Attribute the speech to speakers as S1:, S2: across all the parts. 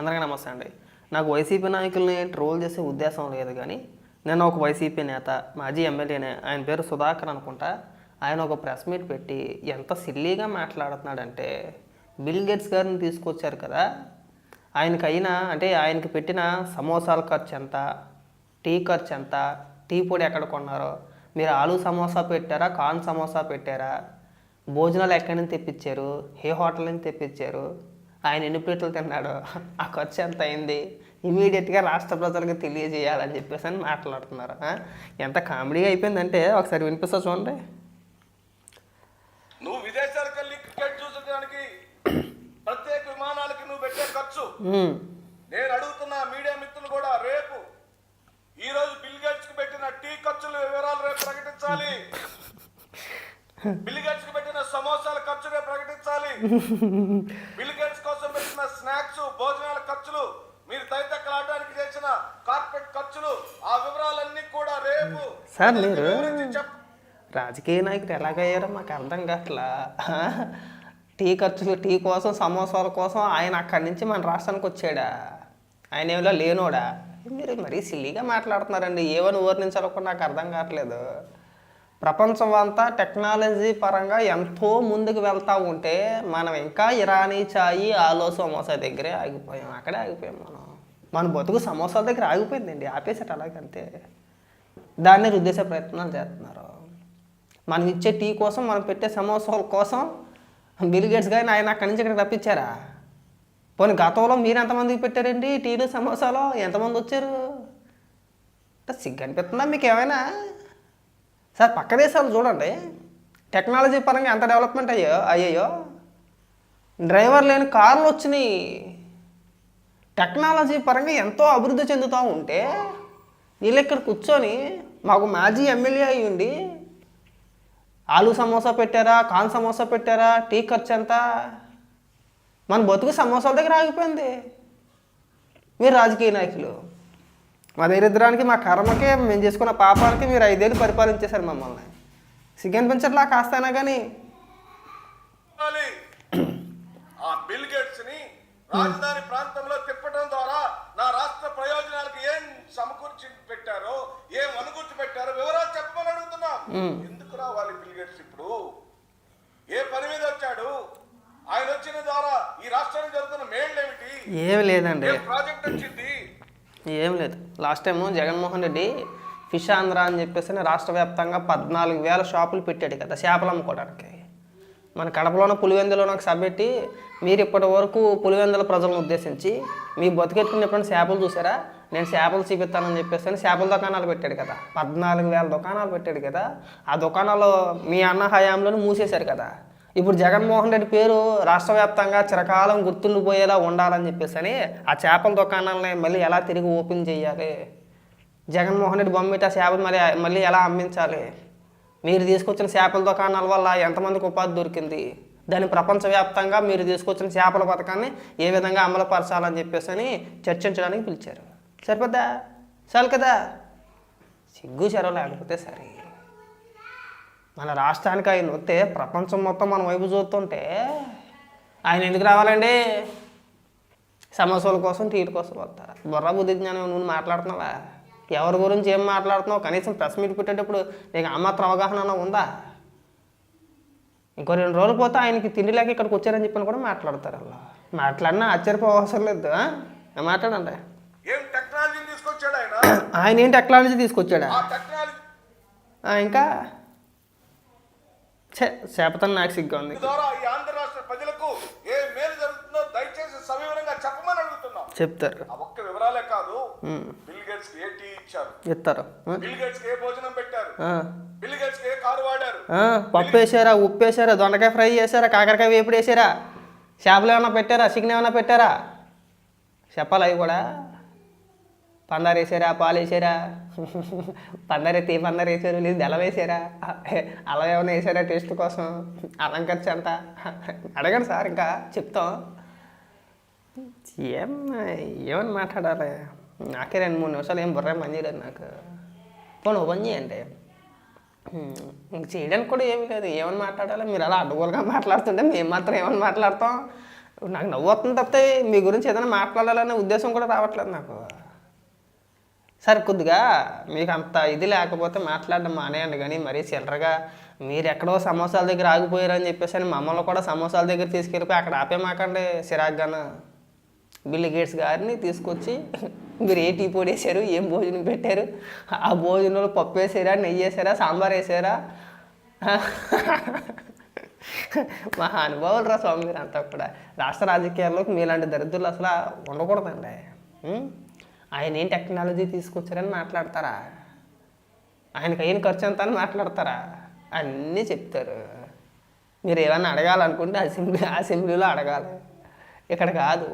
S1: అందరికీ నమస్తే అండి. నాకు వైసీపీ నాయకుల్ని ట్రోల్ చేసే ఉద్దేశం లేదు, కానీ నేను ఒక వైసీపీ నేత, మాజీ ఎమ్మెల్యేనే, ఆయన పేరు సుధాకర్ అనుకుంటా. ఆయన ఒక ప్రెస్ మీట్ పెట్టి ఎంత సిల్లీగా మాట్లాడుతున్నాడంటే, బిల్ గేట్స్ గారిని తీసుకొచ్చారు కదా, ఆయనకి పెట్టిన సమోసాల ఖర్చు ఎంత, టీ ఖర్చు ఎంత, టీ పొడి ఎక్కడ కొన్నారో, మీరు ఆలు సమోసా పెట్టారా, కార్న్ సమోసా పెట్టారా, భోజనాలు ఎక్కడి నుంచి తెప్పించారు, ఏ హోటల్ నుంచి తెప్పించారు, ఆయన ఎన్ని ప్లేట్లు తిన్నాడు, ఆ ఖర్చు ఎంత అయింది, ఇమీడియట్గా రాష్ట్ర ప్రజలకు తెలియజేయాలని చెప్పేసి అని మాట్లాడుతున్నారు. ఎంత కామెడీగా అయిపోయిందంటే ఒకసారి వినిపిస్తా చూడండి.
S2: నువ్వు విదేశాలకు వెళ్ళి క్రికెట్ చూసడానికి ప్రత్యేక విమానాలకి నువ్వు పెట్టే ఖర్చు, నేను అడుగుతున్న మీడియా మిత్రులు కూడా రేపు ఈ రోజు బిల్ గేట్స్ కి పెట్టిన టీ ఖర్చుల వివరాలు రేపు ప్రకటించాలి. బిల్ గేట్స్ కి పెట్టిన సమోసాల ఖర్చు రేపు ప్రకటించాలి. బిల్ గేట్స్ కోసం పెట్టిన స్నాక్స్ భోజనాల ఖర్చులు, మీరు తైతక్కలాడడానికి చేసిన కార్పెట్ ఖర్చులు, ఆ వివరాలన్నీ కూడా రేపు
S1: సార్ మీరు రాజకీయ నాయకుడు ఎలాగయ్యారో మాకు అర్థం కావట్లా. టీ ఖర్చులు, టీ కోసం, సమోసాల కోసం ఆయన అక్కడి నుంచి మన రాష్ట్రానికి వచ్చాడా? ఆయన ఏమిలా లేనోడా? మీరు మరీ సిల్లీగా మాట్లాడుతున్నారండి. ఏమని వర్ణించాలో కూడా నాకు అర్థం కావట్లేదు. ప్రపంచం అంతా టెక్నాలజీ పరంగా ఎంతో ముందుకు వెళ్తూ ఉంటే మనం ఇంకా ఇరానీ చాయి, ఆలో సమోసా దగ్గరే ఆగిపోయాం. అక్కడే ఆగిపోయాం. మన బతుకు సమోసాల దగ్గర ఆగిపోయిందండి. ఆపేసారు అలాగంతే. దాన్ని రుద్దేసే ప్రయత్నాలు చేస్తున్నారు. మనం ఇచ్చే టీ కోసం, మనం పెట్టే సమోసాల కోసం బిల్ గేట్స్ గారిని ఆయన అక్కడి నుంచి ఇక్కడ రప్పించారా? పోనీ గతంలో మీరు ఎంతమందికి పెట్టారండి టీలు, సమోసాలో? ఎంతమంది వచ్చారు? సిగ్గు అనిపిస్తుందా మీకు ఏమైనా? సార్ పక్క దేశాలు చూడండి, టెక్నాలజీ పరంగా ఎంత డెవలప్మెంట్ అయ్యాయో. డ్రైవర్ లేని కార్లు వచ్చినాయి. టెక్నాలజీ పరంగా ఎంతో అభివృద్ధి చెందుతూ ఉంటే వీళ్ళు ఇక్కడ కూర్చొని మాకు మాజీ ఎమ్మెల్యే అయ్యి ఉండి ఆలు సమోసా పెట్టారా, కాన్ సమోసా పెట్టారా, టీ ఖర్చు ఎంత? మన బతుకు సమోసాల దగ్గర ఆగిపోయింది. మీరు రాజకీయ నాయకులు, మా దరిద్రానికి, మా కర్మకి, మేము చేసుకున్న పాపానికి మీరు 5 ఏళ్ళు పరిపాలించేశారు మమ్మల్ని. సిగ్గన్ పెంచట్లా కాస్తైనా కానీ.
S2: ఆ బిల్ గేట్స్ ని రాజధాని ప్రాంతంలో తిప్పడం ద్వారా నా రాష్ట్ర ప్రయోజనాలకు ఏం సమకూర్చి పెట్టారో, ఏం అనుకూర్చి పెట్టారో వివరాలు చెప్పమని అడుగుతున్నా. ఎందుకు రావాలి బిల్ గేట్స్? ఇప్పుడు ఏ పని మీద వచ్చాడు? ఆయన వచ్చిన ద్వారా ఈ రాష్ట్రానికి జరుగుతున్న మేళ్ళు ఏమిటి?
S1: ఏమి లేదండి,
S2: ప్రాజెక్ట్ వచ్చింది
S1: ఏం లేదు. Last time Jaganmohan Reddy fish Andhra అని చెప్పేసి రాష్ట్ర వ్యాప్తంగా 14,000 షాపులు పెట్టాడు కదా చేపలు అమ్ముకోవడానికి. మన కడపలోనో పులివెందులోనో ఒక సభ పెట్టి, మీరు ఇప్పటి వరకు పులివెందుల ప్రజలను ఉద్దేశించి మీ బతికెట్టుకుని ఎప్పుడైనా చేపలు చూసారా, నేను చేపలు చూపిస్తానని చెప్పేసి చేపల దుకాణాలు పెట్టాడు కదా. 14,000 దుకాణాలు పెట్టాడు కదా. ఆ దుకాణాలు మీ అన్న హయాంలోనే మూసేశారు కదా. ఇప్పుడు జగన్మోహన్ రెడ్డి పేరు రాష్ట్ర వ్యాప్తంగా చిరకాలం గుర్తుండిపోయేలా ఉండాలని చెప్పేసి ఆ చేపల దుకాణాలని మళ్ళీ ఎలా తిరిగి ఓపెన్ చేయాలి, జగన్మోహన్ రెడ్డి బొమ్మిట చేపలు మళ్ళీ ఎలా అమ్మించాలి, మీరు తీసుకొచ్చిన చేపల దుకాణాల వల్ల ఎంతమందికి ఉపాధి దొరికింది, దాన్ని ప్రపంచవ్యాప్తంగా మీరు తీసుకొచ్చిన చేపల పథకాన్ని ఏ విధంగా అమలుపరచాలని చెప్పేసి చర్చించడానికి పిలిచారు. సరిపోద్దా? చాలు కదా. సిగ్గు చెరవ లేకపోతే సరే. మన రాష్ట్రానికి ఆయన వస్తే ప్రపంచం మొత్తం మన వైపు చూస్తుంటే ఆయన ఎందుకు రావాలండి? సమస్యల కోసం, టీల కోసం వస్తారా? బుర్ర బుద్ధి జ్ఞానం నువ్వు మాట్లాడుతున్నావా? ఎవరి గురించి ఏం మాట్లాడుతున్నావు? కనీసం ప్రెస్ మీట్ పెట్టేటప్పుడు నీకు ఆ మాత్రం అవగాహన ఉందా? ఇంకో 2 రోజులు పోతే ఆయనకి తిండి లేక ఇక్కడికి వచ్చారని చెప్పని కూడా మాట్లాడతారు. అలా మాట్లాడినా ఆశ్చర్యపోవసరం లేదు. మాట్లాడండి.
S2: ఏం టెక్నాలజీ తీసుకొచ్చాడు ఆయన?
S1: ఆయన ఏం టెక్నాలజీ తీసుకొచ్చాడా? ఇంకా చేపతను నాకు సిగ్గా ఉంది.
S2: ఈ ఆంధ్ర రాష్ట్ర ప్రజలకు ఏ మేలు జరుగుతుందో దయచేసి సవివరంగా చెప్పమని అడుగుతున్నాం.
S1: చెప్తారు.
S2: ఆ ఒక్క వివరాలే కాదు, బిల్ గేట్స్ కి ఏ టీ ఇచ్చారు,
S1: ఇస్తారు,
S2: బిల్ గేట్స్ కి ఏ భోజనం పెట్టారు, బిల్ గేట్స్ కి ఏ కారు వాడారు,
S1: పప్పు వేసారా, ఉప్పు వేసారా, దొండకాయ ఫ్రై చేశారా, కాకరకాయ వేపుడు వేసారా, చేపలు ఏమైనా పెట్టారా, చికెన్ ఏమైనా పెట్టారా? చెప్పాలి. అవి కూడా పందారు వేసారా, పాలు వేసారా, పందారు వేసారు, లేదు బెల్లం వేసారా, అలా ఏమైనా వేసారా టేస్ట్ కోసం, అల్లం ఖర్చు అంతా అడగండి సార్, ఇంకా చెప్తాం. ఏమని మాట్లాడాలి? నాకే 2-3 నిమిషాలు ఏం బుర్ర పని చేయలేదు నాకు. పోనీ ఓపెన్ చేయండి. ఇంక చేయడానికి కూడా ఏమీ లేదు. ఏమని మాట్లాడాలి? మీరు అలా అడ్డగోలుగా మాట్లాడుతుంటే మేము మాత్రం ఏమని మాట్లాడతాం? నాకు నవ్వు వస్తుంది తప్పితే మీ గురించి ఏదైనా మాట్లాడాలనే ఉద్దేశం కూడా రావట్లేదు నాకు. సరే కొద్దిగా మీకు అంత ఇది లేకపోతే మాట్లాడడం మానేయండి, కానీ మరీ చిల్లరగా మీరు ఎక్కడో సమోసాల దగ్గర ఆగిపోయారని చెప్పేసి అని మమ్మల్ని కూడా సమోసాల దగ్గర తీసుకెళ్ళిపోయి అక్కడ ఆపేమాకండి. సిరాగ్గాను బిల్ గేట్స్ గారిని తీసుకొచ్చి మీరు ఏ టీ పొడి వేసారు, ఏం భోజనం పెట్టారు, ఆ భోజనంలో పప్పు వేసారా, నెయ్యి వేసారా, సాంబార్ వేసారా, మహానుభావులు రా స్వామి మీరు అంతా కూడా. రాష్ట్ర రాజకీయాల్లోకి మీలాంటి దరిద్రులు అసలు ఉండకూడదండి. ఆయన ఏం టెక్నాలజీ తీసుకొచ్చారని మాట్లాడతారా, ఆయనకి అయిన ఖర్చు ఎంత అని మాట్లాడతారా, అన్నీ చెప్తారు. మీరు ఏమన్నా అడగాలనుకుంటే అసెంబ్లీలో అడగాలి, ఇక్కడ కాదు.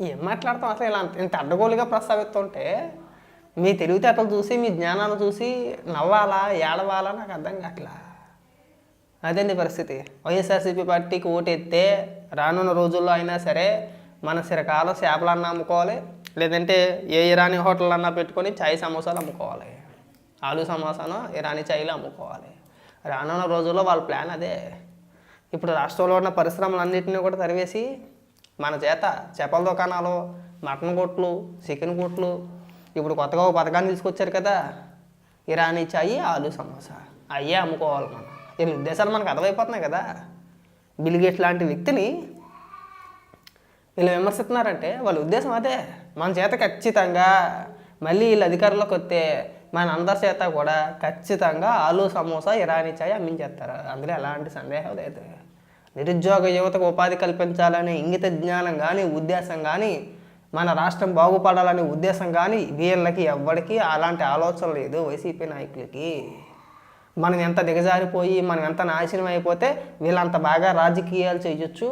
S1: ఏం మాట్లాడతాం అసలు? ఇలా ఇంత అడ్డగోలుగా ప్రస్తావిస్తుంటే మీ తెలివితేటలు చూసి మీ జ్ఞానాన్ని చూసి నవ్వాలా ఏడవాలా నాకు అర్థం కావట్లా. అదేంటి పరిస్థితి. వైఎస్ఆర్సీపీ పార్టీకి ఓటెత్తే రానున్న రోజుల్లో అయినా సరే మన సిరకాల చేపలన్నా అమ్ముకోవాలి, లేదంటే ఏ ఇరానీ హోటల్ అన్నా పెట్టుకొని చాయ్ సమోసాలు అమ్ముకోవాలి, ఆలు సమోసాను ఇరానీ చాయ్లు అమ్ముకోవాలి. రానున్న రోజుల్లో వాళ్ళ ప్లాన్ అదే. ఇప్పుడు రాష్ట్రంలో ఉన్న పరిశ్రమలన్నింటినీ కూడా తరివేసి మన చేత చేపల దుకాణాలు, మటన్ కొట్లు, చికెన్ కొట్లు, ఇప్పుడు కొత్తగా ఒక పథకాన్ని తీసుకొచ్చారు కదా, ఇరానీ చాయ్ ఆలు సమోసా, అయ్యే అమ్ముకోవాలి మనం. వీళ్ళ ఉద్దేశాలు మనకు అర్థమైపోతున్నాయి కదా. బిల్ గేట్స్ లాంటి వ్యక్తిని వీళ్ళు విమర్శిస్తున్నారంటే వాళ్ళ ఉద్దేశం అదే. మన చేత ఖచ్చితంగా మళ్ళీ వీళ్ళు అధికారంలోకి వస్తే మన అందరి చేత కూడా ఖచ్చితంగా ఆలు సమోసా ఇరానీ చాయ్ అమ్మించేస్తారు. అందులో ఎలాంటి సందేహం లేదు. నిరుద్యోగ యువతకు ఉపాధి కల్పించాలనే ఇంగిత జ్ఞానం కానీ, ఉద్దేశం కానీ, మన రాష్ట్రం బాగుపడాలనే ఉద్దేశం కానీ వీళ్ళకి ఎవ్వడికి అలాంటి ఆలోచన లేదు. వైసీపీ నాయకులకి మనం ఎంత దిగజారిపోయి మనం ఎంత నాశనం అయిపోతే వీళ్ళంత బాగా రాజకీయాలు చేయొచ్చు.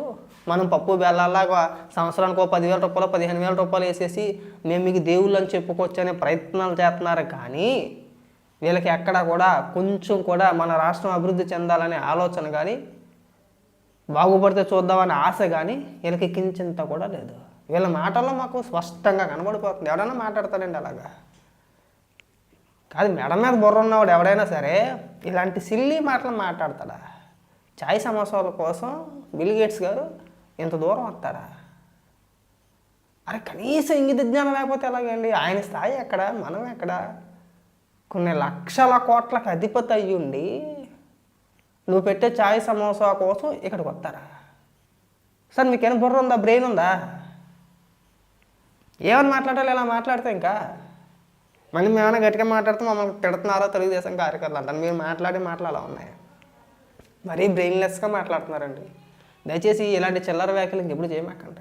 S1: మనం పప్పు బెల్లాలాగా సంవత్సరానికి 10,000 రూపాయలు 15,000 రూపాయలు వేసేసి మేము మీకు దేవుళ్ళు అని చెప్పుకోవచ్చు అనే ప్రయత్నాలు చేస్తున్నారు. కానీ వీళ్ళకి ఎక్కడా కూడా కొంచెం కూడా మన రాష్ట్రం అభివృద్ధి చెందాలనే ఆలోచన కానీ, బాగుపడితే చూద్దామనే ఆశ కానీ వీళ్ళకి కించింత కూడా లేదు. వీళ్ళ మాటల్లో మాకు స్పష్టంగా కనబడిపోతుంది. ఎవడైనా మాట్లాడతాడండి అలాగా. కాదు, మెడ మీద బుర్ర ఉన్నవాడు ఎవడైనా సరే ఇలాంటి సిల్లీ మాటలు మాట్లాడతాడా? చాయ్ సమోసాల కోసం బిల్ గేట్స్ గారు ఇంత దూరం వస్తాడా? అరే కనీసం ఇంగిత జ్ఞానం లేకపోతే ఎలాగండి? ఆయన స్థాయి ఎక్కడ, మనం ఎక్కడ? కొన్ని లక్షల కోట్లకు అధిపతి అయ్యుండి నువ్వు పెట్టే చాయ్ సమోసా కోసం ఇక్కడికి వస్తారా? సార్ మీకేమైనా బుర్ర ఉందా, బ్రెయిన్ ఉందా? ఏమని మాట్లాడాలి? ఇలా మాట్లాడితే ఇంకా మళ్ళీ మేమైనా గట్టిగా మాట్లాడితే మమ్మల్ని తిడుతున్నారో తెలుగుదేశం కార్యకర్తలు అంటారు. మీరు మాట్లాడే మాటలు అలా ఉన్నాయి. మరీ బ్రెయిన్లెస్గా మాట్లాడుతున్నారండి. దయచేసి ఇలాంటి చిల్లర వ్యాఖ్యలు ఇంకెప్పుడు చేయమాకండి.